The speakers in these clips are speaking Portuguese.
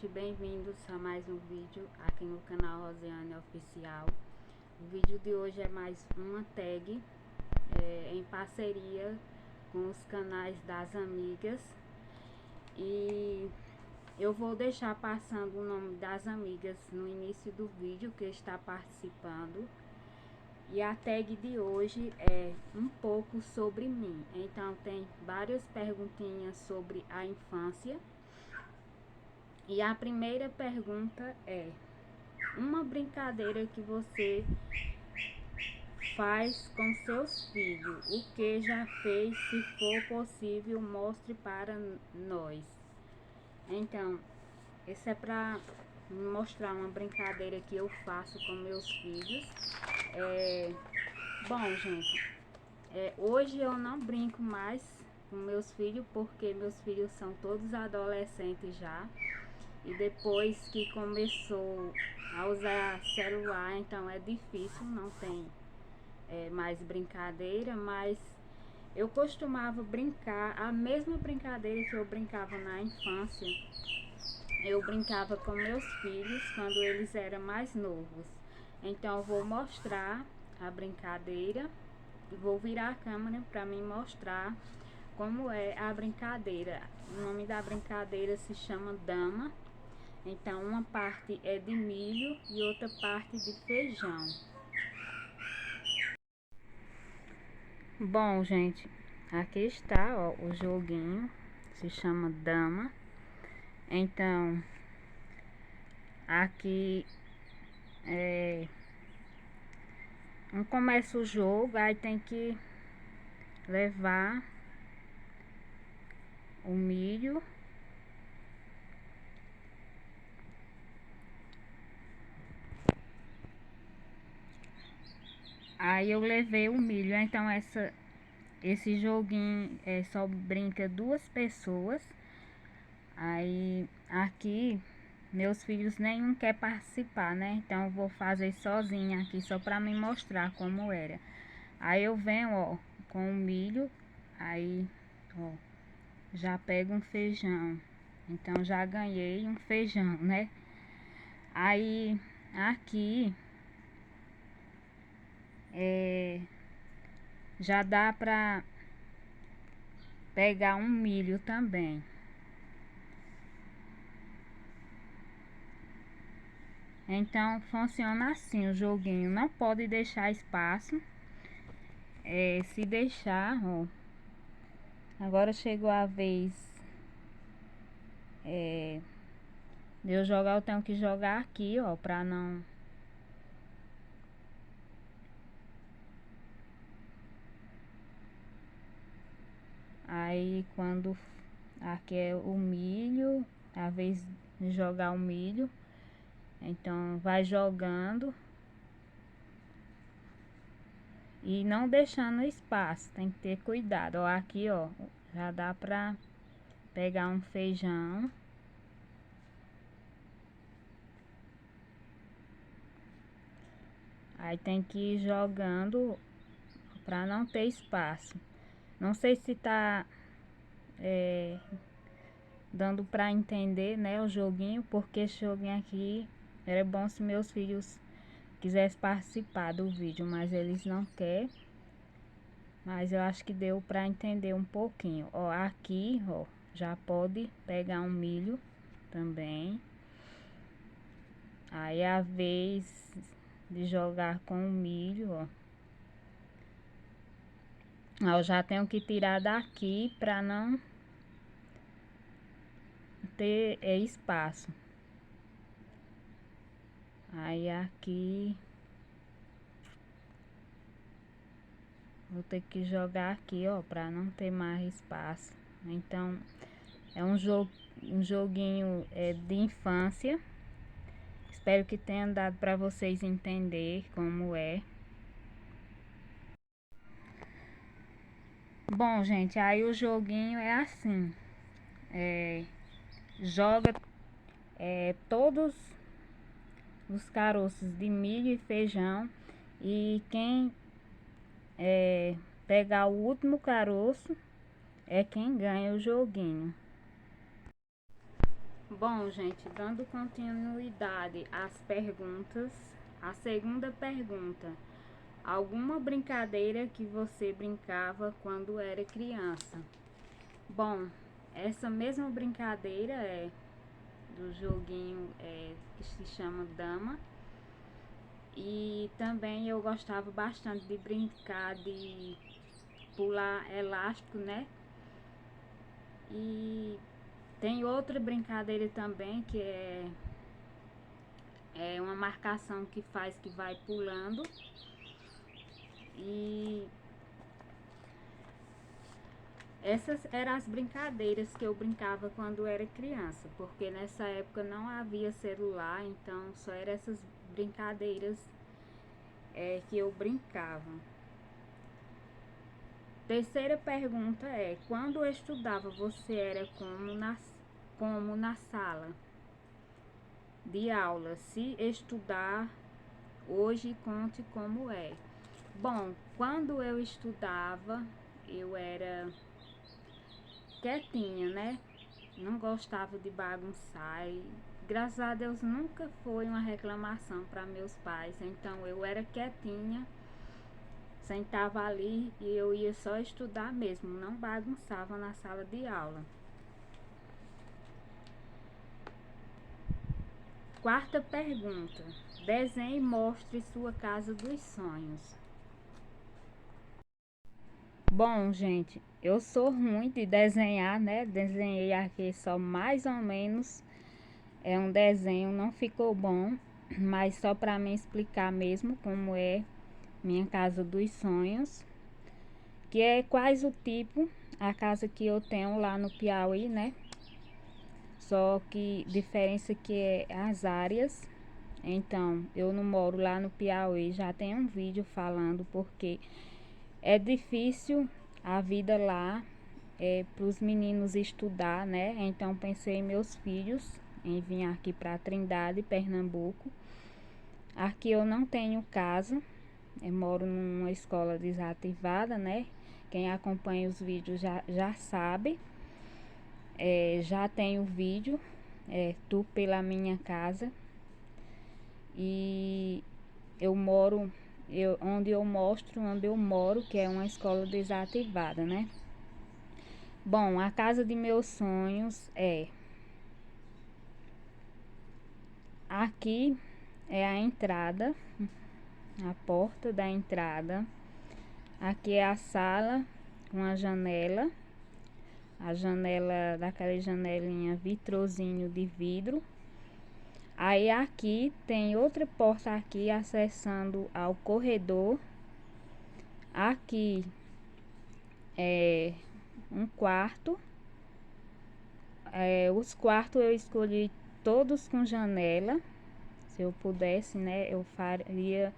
gente, bem-vindos a mais um vídeo aqui no canal Rosiane Oficial. O vídeo de hoje é mais uma tag em parceria com os canais das amigas, e eu vou deixar passando o nome das amigas no início do vídeo que está participando. E a tag de hoje é um pouco sobre mim. Então tem várias perguntinhas sobre a infância. E a primeira pergunta é: uma brincadeira que você faz com seus filhos, o que já fez? Se for possível, mostre para nós. Então, esse é para mostrar uma brincadeira que eu faço com meus filhos. Bom, gente, hoje eu não brinco mais com meus filhos, porque meus filhos são todos adolescentes já. E depois que começou a usar celular, então é difícil, não tem mais brincadeira. Mas eu costumava brincar a mesma brincadeira que eu brincava na infância. Eu brincava com meus filhos quando eles eram mais novos. Então eu vou mostrar a brincadeira e vou virar a câmera para me mostrar como é a brincadeira. O nome da brincadeira se chama dama. Então uma parte é de milho e outra parte de feijão. Bom, gente, aqui está, ó, o joguinho, se chama dama. Então aqui não começa o jogo, aí tem que levar o milho. Aí eu levei o milho. Então esse joguinho só brinca duas pessoas. Aí aqui meus filhos nenhum quer participar, né? Então eu vou fazer sozinha aqui só para me mostrar como era. Aí eu venho, ó, com o milho. Aí, ó, já pego um feijão. Então já ganhei um feijão, né? Aí aqui já dá pra pegar um milho também. Então funciona assim o joguinho. Não pode deixar espaço. Se deixar, ó, agora chegou a vez de eu jogar. Eu tenho que jogar aqui, ó, pra não... Aí quando aqui é o milho, é a vez de jogar o milho. Então vai jogando e não deixando espaço, tem que ter cuidado. Ó, aqui, ó, já dá pra pegar um feijão. Aí tem que ir jogando pra não ter espaço. Não sei se tá dando pra entender, né, o joguinho, porque esse joguinho aqui era bom se meus filhos quisessem participar do vídeo, mas eles não querem. Mas eu acho que deu pra entender um pouquinho. Ó, aqui, ó, já pode pegar um milho também. Aí é a vez de jogar com o milho, ó. Eu já tenho que tirar daqui pra não ter espaço. Aí aqui vou ter que jogar aqui, ó, pra não ter mais espaço. Então é um joguinho de infância. Espero que tenha dado para vocês entender como é. Bom, gente, aí o joguinho é assim. Joga todos os caroços de milho e feijão. E quem pegar o último caroço é quem ganha o joguinho. Bom, gente, dando continuidade às perguntas, a segunda pergunta: alguma brincadeira que você brincava quando era criança? Bom, essa mesma brincadeira é do joguinho que se chama Dama. E também eu gostava bastante de brincar de pular elástico, né? E tem outra brincadeira também que é uma marcação que faz que vai pulando. E essas eram as brincadeiras que eu brincava quando era criança, porque nessa época não havia celular, então só eram essas brincadeiras que eu brincava. Terceira pergunta é: quando eu estudava, você era como na sala de aula? Se estudar hoje, conte como é. Bom, quando eu estudava, eu era quietinha, né? Não gostava de bagunçar e graças a Deus nunca foi uma reclamação para meus pais. Então eu era quietinha, sentava ali e eu ia só estudar mesmo, não bagunçava na sala de aula. Quarta pergunta: desenhe e mostre sua casa dos sonhos. Bom, gente, eu sou ruim de desenhar, né? Desenhei aqui só mais ou menos. É um desenho, não ficou bom, mas só para me explicar mesmo como é minha casa dos sonhos, que é quase o tipo a casa que eu tenho lá no Piauí, né? Só que diferença que é as áreas. Então, eu não moro lá no Piauí, já tem um vídeo falando porque é difícil a vida lá para os meninos estudar, né? Então pensei em meus filhos, em vir aqui para Trindade, Pernambuco. Aqui eu não tenho casa, eu moro numa escola desativada, né? Quem acompanha os vídeos já sabe. Já tenho vídeo, tu pela minha casa. E eu moro, onde eu mostro onde eu moro, que é uma escola desativada, né? Bom, a casa de meus sonhos aqui é a entrada, a porta da entrada. Aqui é a sala com a janela daquela janelinha vitrozinho de vidro. Aí aqui tem outra porta aqui acessando ao corredor. Aqui é um quarto. Os quartos eu escolhi todos com janela. Se eu pudesse, né, eu faria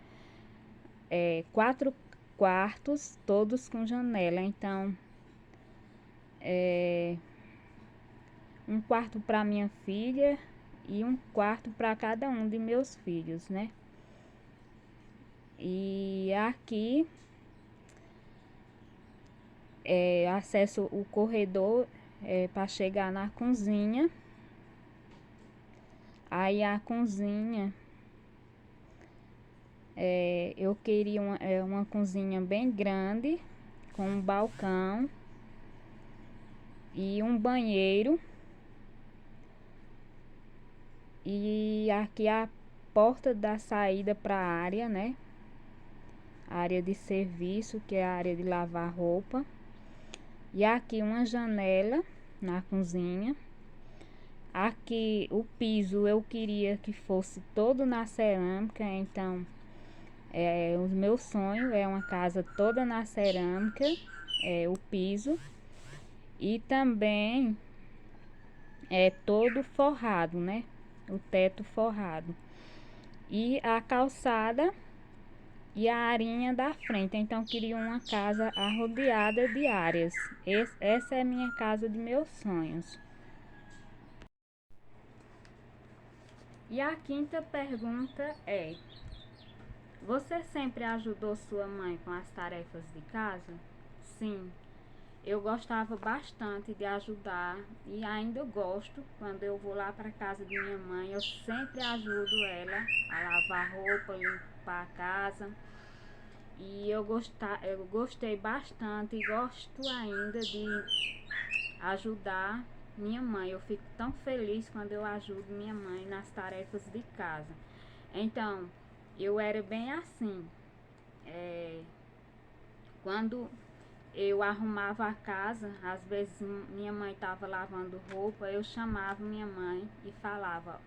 4 quartos, todos com janela. Então, um quarto para minha filha e um quarto para cada um de meus filhos, né? E aqui acesso o corredor para chegar na cozinha. Aí a cozinha eu queria uma cozinha bem grande com um balcão e um banheiro. E aqui a porta da saída para a área, né? A área de serviço, que é a área de lavar roupa. E aqui uma janela na cozinha. Aqui o piso eu queria que fosse todo na cerâmica, então o meu sonho é uma casa toda na cerâmica, o piso. E também todo forrado, né? O teto forrado. E a calçada e a arinha da frente. Então queria uma casa arrodeada de áreas. Essa é a minha casa de meus sonhos. E a quinta pergunta é: você sempre ajudou sua mãe com as tarefas de casa? Sim, Eu gostava bastante de ajudar e ainda gosto. Quando eu vou lá para casa de minha mãe, eu sempre ajudo ela a lavar roupa, limpar a casa. E eu gostei bastante e gosto ainda de ajudar minha mãe. Eu fico tão feliz quando eu ajudo minha mãe nas tarefas de casa. Então, eu era bem assim. Quando eu arrumava a casa, às vezes minha mãe estava lavando roupa, eu chamava minha mãe e falava,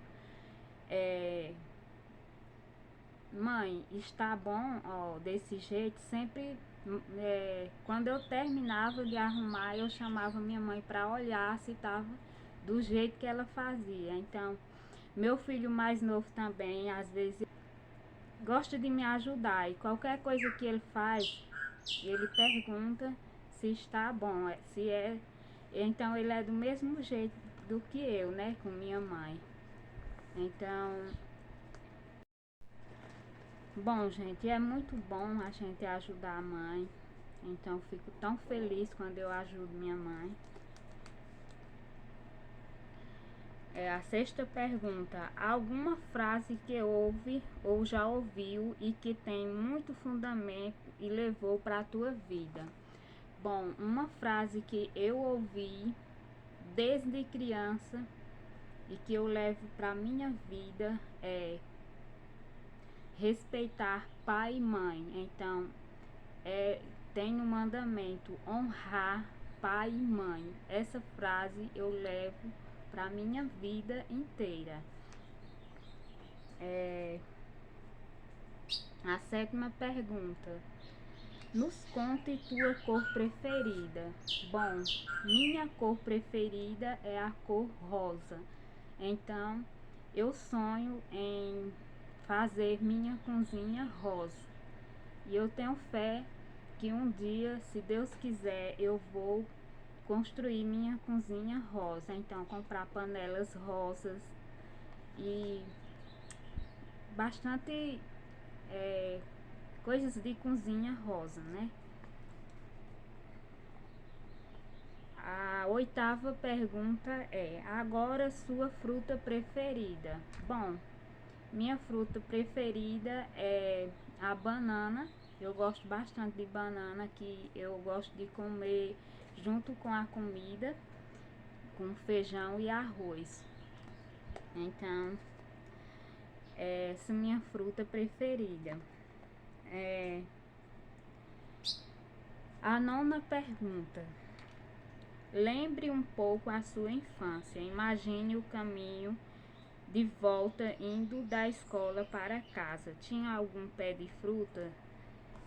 mãe, está bom, ó, desse jeito. Sempre, quando eu terminava de arrumar, eu chamava minha mãe para olhar se estava do jeito que ela fazia. Então, meu filho mais novo também, às vezes, gosta de me ajudar, e qualquer coisa que ele faz, ele pergunta se está bom, se é. Então ele é do mesmo jeito do que eu, né, com minha mãe. Então, bom, gente, é muito bom a gente ajudar a mãe. Então fico tão feliz quando eu ajudo minha mãe. A sexta pergunta: alguma frase que ouve ou já ouviu e que tem muito fundamento e levou para a tua vida? Bom, uma frase que eu ouvi desde criança e que eu levo para minha vida é respeitar pai e mãe. Então, tem no mandamento honrar pai e mãe. Essa frase eu levo para minha vida inteira. A sétima pergunta: nos conte tua cor preferida. Bom, minha cor preferida é a cor rosa. Então, eu sonho em fazer minha cozinha rosa. E eu tenho fé que um dia, se Deus quiser, eu vou construir minha cozinha rosa. Então, comprar panelas rosas e bastante coisas de cozinha rosa, né? A oitava pergunta é: agora sua fruta preferida? Bom, minha fruta preferida é a banana. Eu gosto bastante de banana, que eu gosto de comer junto com a comida, com feijão e arroz. Então, essa é minha fruta preferida. A nona pergunta: lembre um pouco a sua infância. Imagine o caminho de volta indo da escola para casa. Tinha algum pé de fruta?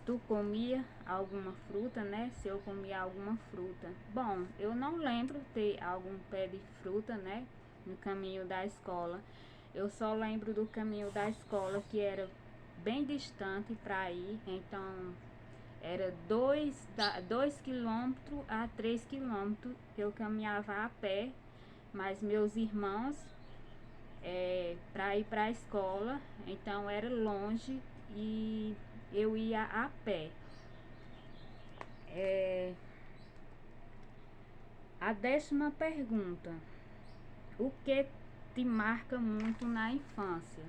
Tu comia alguma fruta, né? Se eu comia alguma fruta. Bom, eu não lembro ter algum pé de fruta, né, no caminho da escola. Eu só lembro do caminho da escola, que era bem distante para ir. Então, era 2 km a 3 km que eu caminhava a pé. Mas meus irmãos, para ir para a escola, então era longe e eu ia a pé. A 10ª pergunta: o que te marca muito na infância?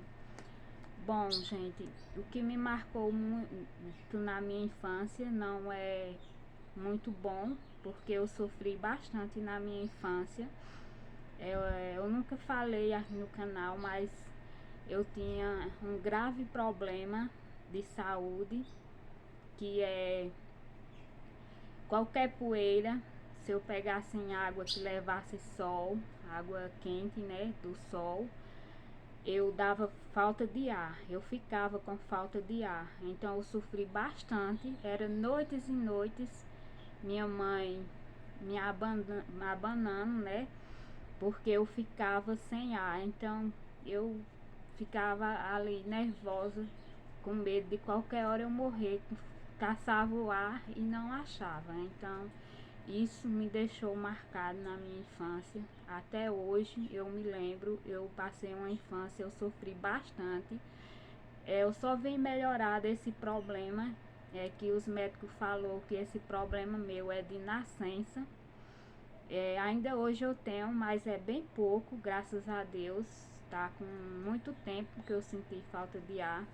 Bom, gente, o que me marcou muito na minha infância não é muito bom, porque eu sofri bastante na minha infância. Eu nunca falei aqui no canal, mas eu tinha um grave problema de saúde, que é qualquer poeira, se eu pegasse em água que levasse sol, água quente, né, do sol, eu dava falta de ar, eu ficava com falta de ar. Então eu sofri bastante, era noites e noites, minha mãe me abanando, né, porque eu ficava sem ar. Então eu ficava ali nervosa, com medo de qualquer hora eu morrer, caçava o ar e não achava. Então isso me deixou marcado na minha infância. Até hoje eu me lembro, eu passei uma infância, eu sofri bastante. Eu só vim melhorar desse problema é que os médicos falou que esse problema meu é de nascença. Ainda hoje eu tenho, mas é bem pouco, graças a Deus. Tá com muito tempo que eu senti falta de ar.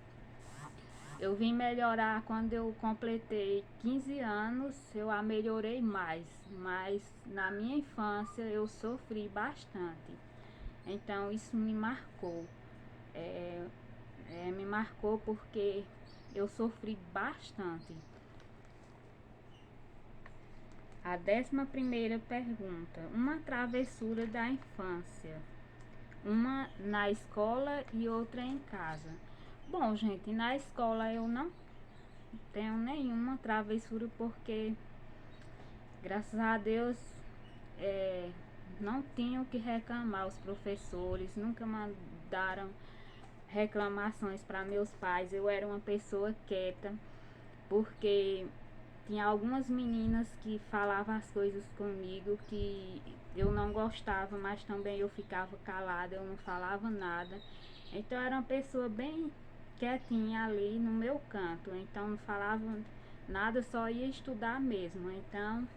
Eu vim melhorar quando eu completei 15 anos, eu a melhorei mais, mas na minha infância eu sofri bastante. Então isso me marcou. Me marcou porque eu sofri bastante. A 11ª pergunta: uma travessura da infância, uma na escola e outra em casa. Bom, gente, na escola eu não tenho nenhuma travessura porque, graças a Deus, não tinham que reclamar. Os professores nunca mandaram reclamações para meus pais. Eu era uma pessoa quieta, porque tinha algumas meninas que falavam as coisas comigo que eu não gostava, mas também eu ficava calada, eu não falava nada. Então eu era uma pessoa bem quietinha ali no meu canto, então não falava nada, só ia estudar mesmo. Então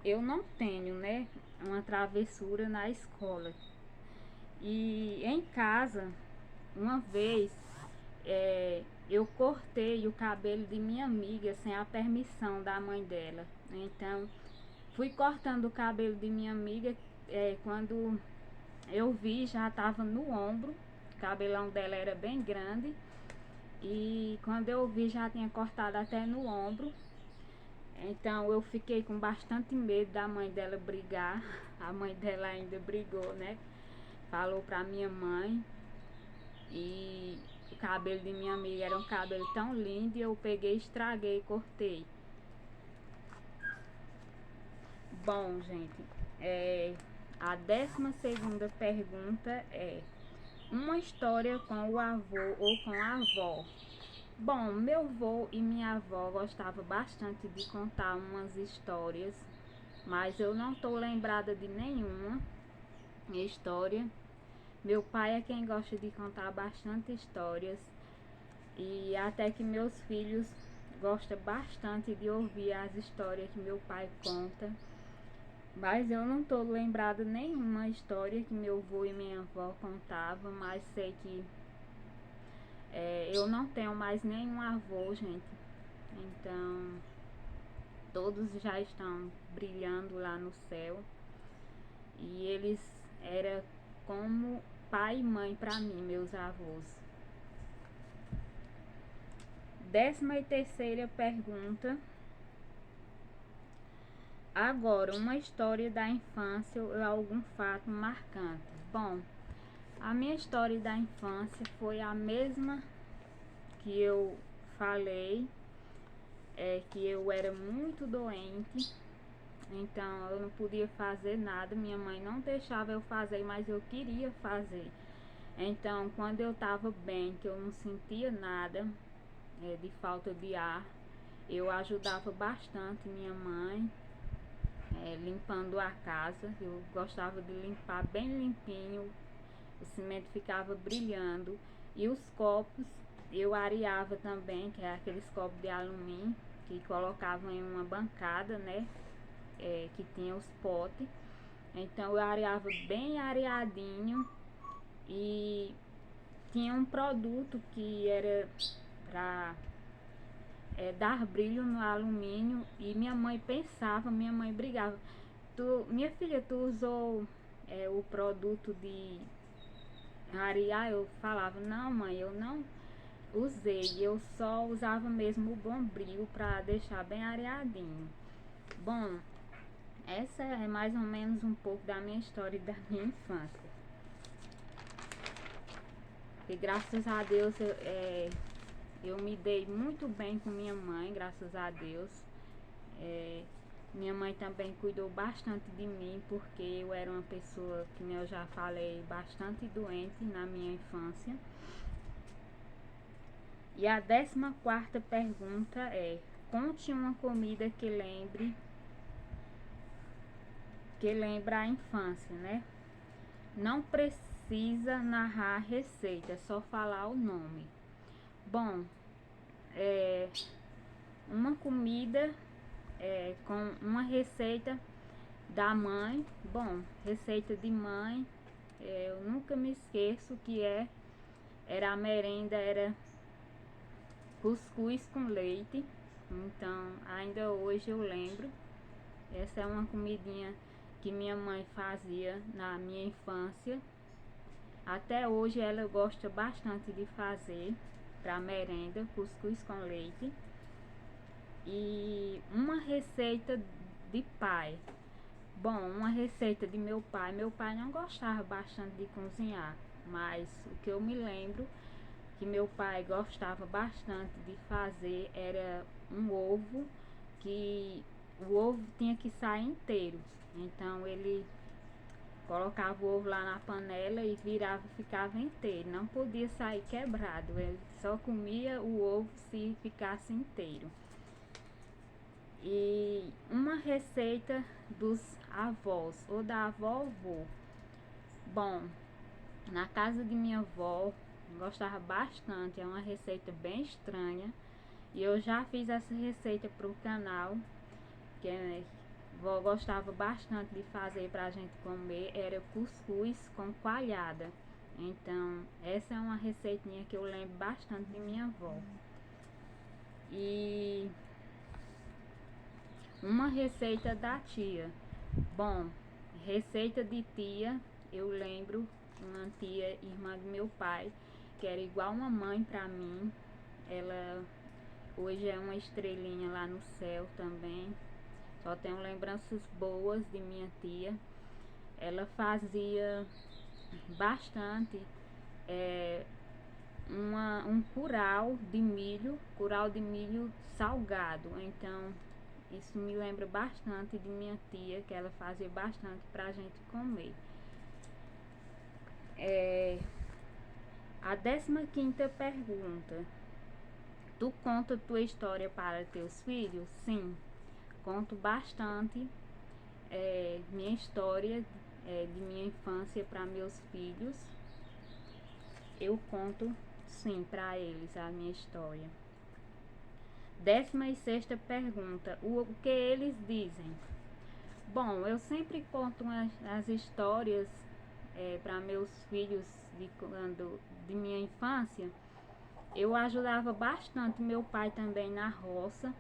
eu não tenho, né, uma travessura na escola. E em casa, uma vez, eu cortei o cabelo de minha amiga sem a permissão da mãe dela. Então, fui cortando o cabelo de minha amiga, quando eu vi já estava no ombro, o cabelão dela era bem grande. E quando eu vi já tinha cortado até no ombro. Então eu fiquei com bastante medo da mãe dela brigar. A mãe dela ainda brigou, né? Falou pra minha mãe. E o cabelo de minha amiga era um cabelo tão lindo e eu peguei, estraguei e cortei. Bom, gente, a 12ª pergunta é: uma história com o avô ou com a avó. Bom, meu avô e minha avó gostavam bastante de contar umas histórias, mas eu não estou lembrada de nenhuma história. Meu pai é quem gosta de contar bastante histórias, e até que meus filhos gostam bastante de ouvir as histórias que meu pai conta. Mas eu não estou lembrada de nenhuma história que meu avô e minha avó contavam, mas sei que eu não tenho mais nenhum avô, gente. Então, todos já estão brilhando lá no céu. E eles eram como pai e mãe para mim, meus avós. 13ª pergunta. Agora, uma história da infância ou algum fato marcante. Bom, a minha história da infância foi a mesma que eu falei, que eu era muito doente, então eu não podia fazer nada, minha mãe não deixava eu fazer, mas eu queria fazer. Então, quando eu estava bem, que eu não sentia nada de falta de ar, eu ajudava bastante minha mãe, limpando a casa. Eu gostava de limpar bem limpinho, o cimento ficava brilhando. E os copos eu areava também, que é aqueles copos de alumínio que colocavam em uma bancada, né? Que tinha os potes. Então eu areava bem areadinho. E tinha um produto que era para dar brilho no alumínio. E minha mãe brigava: minha filha, tu usou o produto de arear? Eu falava: não, mãe, eu não usei, eu só usava mesmo o bombril para deixar bem areadinho. Bom, essa é mais ou menos um pouco da minha história e da minha infância. E graças a Deus eu me dei muito bem com minha mãe, graças a Deus. Minha mãe também cuidou bastante de mim, porque eu era uma pessoa, que eu já falei, bastante doente na minha infância. E a 14ª pergunta é: conte uma comida que lembra a infância, né? Não precisa narrar a receita, é só falar o nome. Bom, uma comida com uma receita da mãe. Bom, receita de mãe, eu nunca me esqueço que era a merenda, era cuscuz com leite. Então ainda hoje eu lembro. Essa é uma comidinha que minha mãe fazia na minha infância. Até hoje ela gosta bastante de fazer para merenda, cuscuz com leite. E uma receita de pai. Bom, uma receita de meu pai. Meu pai não gostava bastante de cozinhar, mas o que eu me lembro que meu pai gostava bastante de fazer era um ovo, que o ovo tinha que sair inteiro. Então ele colocava o ovo lá na panela e virava e ficava inteiro. Não podia sair quebrado. Ele só comia o ovo se ficasse inteiro. E uma receita dos avós ou da avó ou vô. Bom, na casa de minha avó gostava bastante, é uma receita bem estranha. E eu já fiz essa receita pro canal, que a vó gostava bastante de fazer pra gente comer, era cuscuz com coalhada. Então, essa é uma receitinha que eu lembro bastante de minha avó. E uma receita da tia. Bom, receita de tia, eu lembro uma tia, irmã do meu pai, que era igual uma mãe pra mim. Ela hoje é uma estrelinha lá no céu também. Só tenho lembranças boas de minha tia. Ela fazia bastante um curau de milho salgado. Então isso me lembra bastante de minha tia, que ela fazia bastante pra gente comer. A 15ª pergunta: tu conta tua história para teus filhos? Sim, conto bastante minha história de minha infância para meus filhos. Eu conto sim para eles a minha história. 16ª pergunta: o que eles dizem? Bom, eu sempre conto as histórias para meus filhos de minha infância. Eu ajudava bastante meu pai também na roça.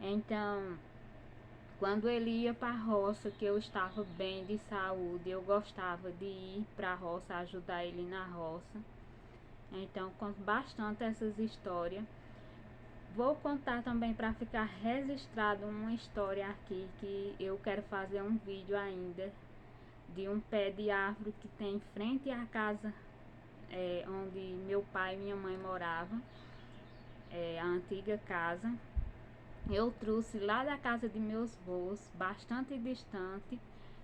Então, quando ele ia para a roça, que eu estava bem de saúde, eu gostava de ir para a roça, ajudar ele na roça. Então, conto bastante essas histórias. Vou contar também para ficar registrado uma história aqui, que eu quero fazer um vídeo ainda de um pé de árvore que tem em frente à casa onde meu pai e minha mãe moravam, a antiga casa. Eu trouxe lá da casa de meus avós, bastante distante,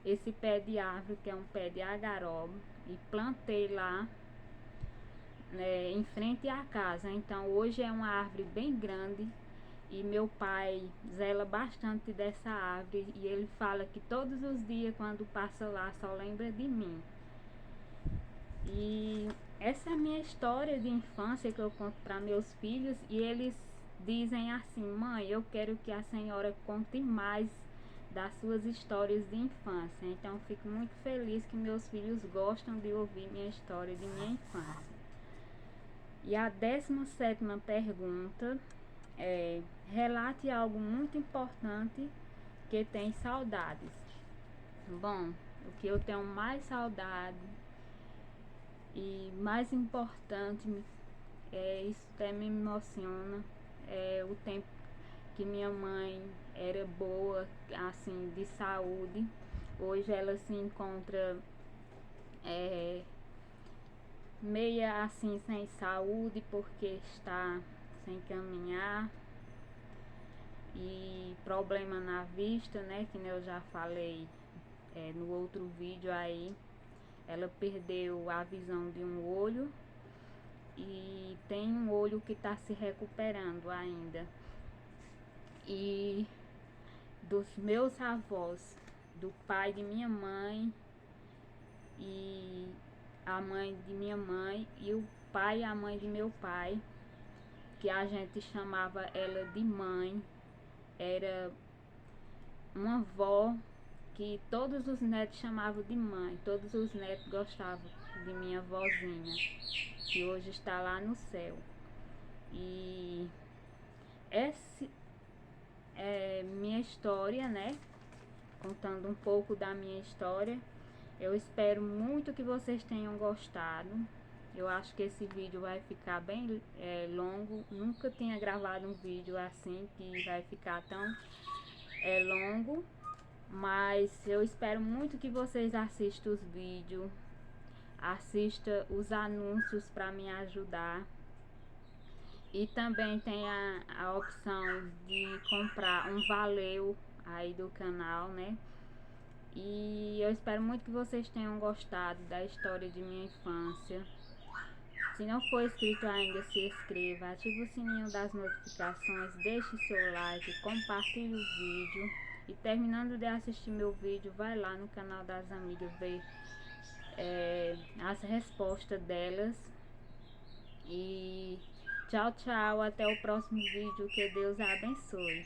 esse pé de árvore, que é um pé de agaroba, e plantei lá em frente à casa. Então hoje é uma árvore bem grande e meu pai zela bastante dessa árvore, e ele fala que todos os dias quando passa lá só lembra de mim. E essa é a minha história de infância que eu conto para meus filhos, e eles dizem assim: mãe, eu quero que a senhora conte mais das suas histórias de infância. Então fico muito feliz que meus filhos gostam de ouvir minha história de minha infância. E a 17ª pergunta é: relate algo muito importante que tem saudades. Bom, o que eu tenho mais saudade e mais importante, isso até me emociona, é o tempo que minha mãe era boa, assim, de saúde. Hoje ela se encontra meia assim sem saúde, porque está sem caminhar e problema na vista, né, que eu já falei no outro vídeo aí. Ela perdeu a visão de um olho e tem um olho que está se recuperando ainda. E dos meus avós, do pai de minha mãe e a mãe de minha mãe e o pai e a mãe de meu pai, que a gente chamava ela de mãe. Era uma avó que todos os netos chamavam de mãe. Todos os netos gostavam de minha vozinha, que hoje está lá no céu. E essa é minha história, né? Contando um pouco da minha história. Eu espero muito que vocês tenham gostado. Eu acho que esse vídeo vai ficar bem longo. Nunca tinha gravado um vídeo assim que vai ficar tão longo. Mas eu espero muito que vocês assistam os vídeos, assista os anúncios para me ajudar. E também tem a opção de comprar um valeu aí do canal, né? E eu espero muito que vocês tenham gostado da história de minha infância. Se não for inscrito ainda, se inscreva, ative o sininho das notificações, deixe seu like, compartilhe o vídeo. E terminando de assistir meu vídeo, vai lá no canal das amigas ver as respostas delas. E tchau, tchau, até o próximo vídeo, que Deus abençoe.